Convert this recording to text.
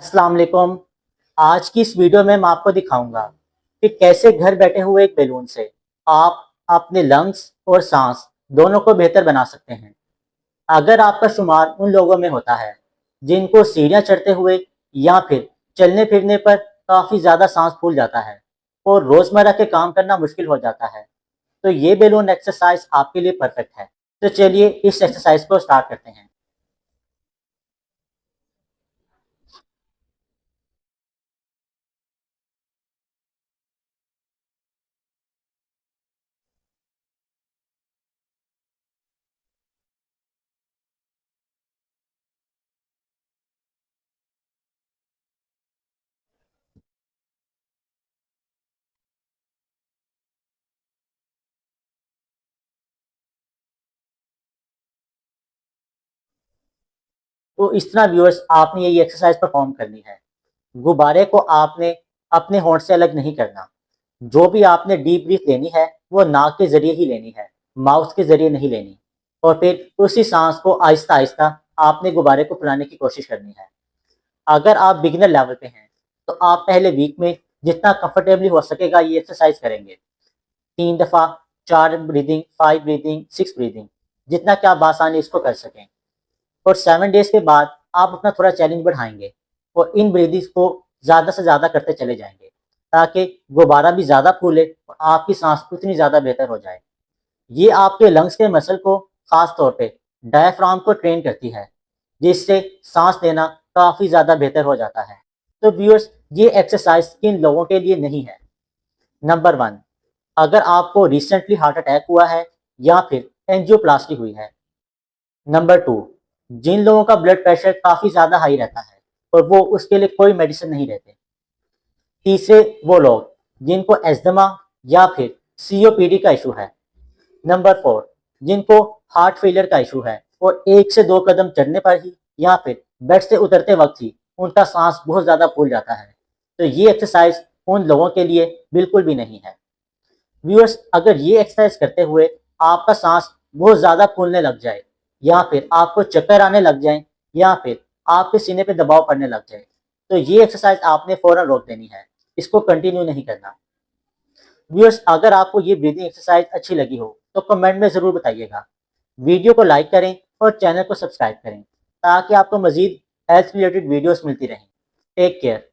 अस्सलाम वालेकुम। आज की इस वीडियो में मैं आपको दिखाऊंगा कि कैसे घर बैठे हुए एक बैलून से आप अपने लंग्स और सांस दोनों को बेहतर बना सकते हैं। अगर आपका शुमार उन लोगों में होता है जिनको सीढ़ियां चढ़ते हुए या फिर चलने फिरने पर काफ़ी ज़्यादा सांस फूल जाता है और रोज़मर्रा के काम करना मुश्किल हो जाता है, तो ये बैलून एक्सरसाइज आपके लिए परफेक्ट है। तो चलिए इस एक्सरसाइज को स्टार्ट करते हैं। तो इस तरह व्यूअर्स आपने ये एक्सरसाइज परफॉर्म करनी है। गुब्बारे को आपने अपने होंठ से अलग नहीं करना। जो भी आपने डीप ब्रीथ लेनी है वो नाक के जरिए ही लेनी है, माउथ के जरिए नहीं लेनी। और फिर उसी सांस को आहिस्ता आहिस्ता आपने गुब्बारे को फुलाने की कोशिश करनी है। अगर आप बिगिनर लेवल पे हैं तो आप पहले वीक में जितना कंफर्टेबली हो सकेगा ये एक्सरसाइज करेंगे। 3 दफ़ा, 4 ब्रीदिंग, 5 ब्रीदिंग, 6 ब्रीदिंग, जितना कि आप आसानी इसको कर सकें। और 7 डेज के बाद आप अपना थोड़ा चैलेंज बढ़ाएंगे और इन ब्रीदिंग्स को ज़्यादा से ज़्यादा करते चले जाएंगे ताकि गुब्बारा भी ज़्यादा फूले और आपकी सांस उतनी ज़्यादा बेहतर हो जाए। ये आपके लंग्स के मसल को, खास तौर पे डायफ्राम को ट्रेन करती है, जिससे सांस लेना काफ़ी ज़्यादा बेहतर हो जाता है। तो व्यूअर्स, ये एक्सरसाइज किन लोगों के लिए नहीं है? नंबर 1, अगर आपको रिसेंटली हार्ट अटैक हुआ है या फिर एंजियोप्लास्टी हुई है। नंबर 2, जिन लोगों का ब्लड प्रेशर काफ़ी ज़्यादा हाई रहता है और वो उसके लिए कोई मेडिसिन नहीं लेते। तीसरे, वो लोग जिनको एस्थमा या फिर सीओपीडी का इशू है। नंबर 4, जिनको हार्ट फेलियर का इशू है और 1 से 2 कदम चढ़ने पर ही या फिर बेड से उतरते वक्त ही उनका सांस बहुत ज़्यादा फूल जाता है। तो ये एक्सरसाइज उन लोगों के लिए बिल्कुल भी नहीं है। व्यूअर्स, अगर ये एक्सरसाइज करते हुए आपका सांस बहुत ज़्यादा फूलने लग जाए या फिर आपको चक्कर आने लग जाए या फिर आपके सीने पे दबाव पड़ने लग जाए, तो ये एक्सरसाइज आपने फ़ौरन रोक देनी है, इसको कंटिन्यू नहीं करना। व्यूअर्स, अगर आपको ये ब्रीदिंग एक्सरसाइज अच्छी लगी हो तो कमेंट में ज़रूर बताइएगा। वीडियो को लाइक करें और चैनल को सब्सक्राइब करें ताकि आपको मज़ीद हेल्थ रिलेटेड वीडियोस मिलती रहें। Take care.